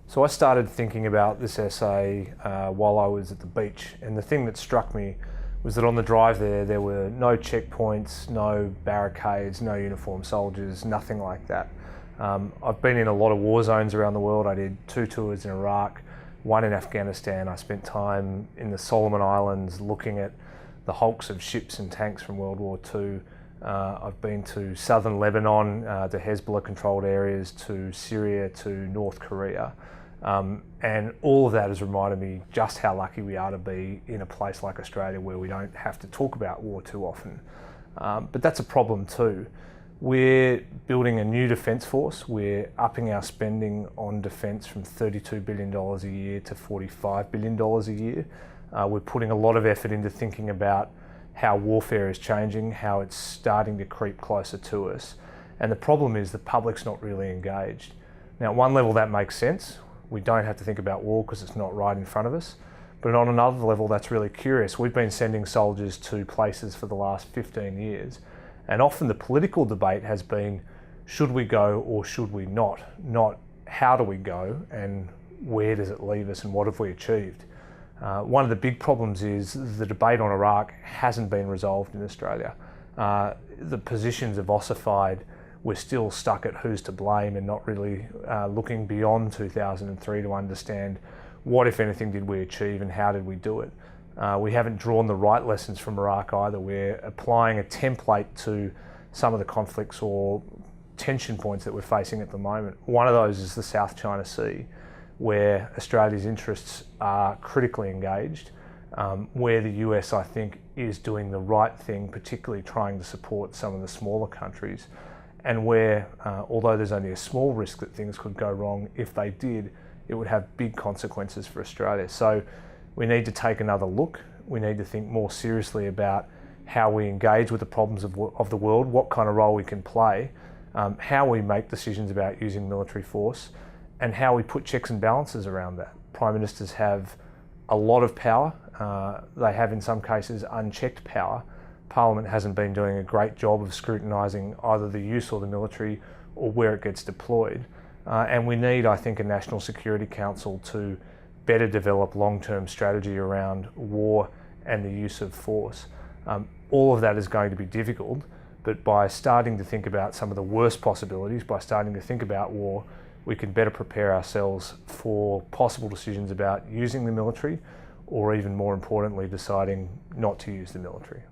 So I started thinking about this essay while I was at the beach, and the thing that struck me was that on the drive there were no checkpoints, no barricades, no uniformed soldiers, nothing like that. I've been in a lot of war zones around the world. I did 2 tours in Iraq, 1 in Afghanistan. I spent time in the Solomon Islands looking at the hulks of ships and tanks from World War II. I've been to southern Lebanon, to Hezbollah-controlled areas, to Syria, to North Korea. And all of that has reminded me just how lucky we are to be in a place like Australia where we don't have to talk about war too often. But that's a problem too. We're building a new defence force. We're upping our spending on defence from $32 billion a year to $45 billion a year. We're putting a lot of effort into thinking about how warfare is changing, how it's starting to creep closer to us. And the problem is the public's not really engaged. Now, at one level that makes sense. We don't have to think about war because it's not right in front of us. But on another level, that's really curious. We've been sending soldiers to places for the last 15 years. And often the political debate has been, should we go or should we not? Not how do we go and where does it leave us and what have we achieved? One of the big problems is the debate on Iraq hasn't been resolved in Australia. The positions have ossified. We're still stuck at who's to blame and not really looking beyond 2003 to understand what, if anything, did we achieve and how did we do it. We haven't drawn the right lessons from Iraq either. We're applying a template to some of the conflicts or tension points that we're facing at the moment. One of those is the South China Sea, where Australia's interests are critically engaged, where the US, I think, is doing the right thing, particularly trying to support some of the smaller countries, and where, although there's only a small risk that things could go wrong, if they did, it would have big consequences for Australia. So we need to take another look. We need to think more seriously about how we engage with the problems of the world, what kind of role we can play, how we make decisions about using military force, and how we put checks and balances around that. Prime Ministers have a lot of power. They have, in some cases, unchecked power. Parliament hasn't been doing a great job of scrutinising either the use of the military or where it gets deployed. And we need, I think, a National Security Council to better develop long-term strategy around war and the use of force. All of that is going to be difficult, but by starting to think about some of the worst possibilities, by starting to think about war, we can better prepare ourselves for possible decisions about using the military, or even more importantly, deciding not to use the military.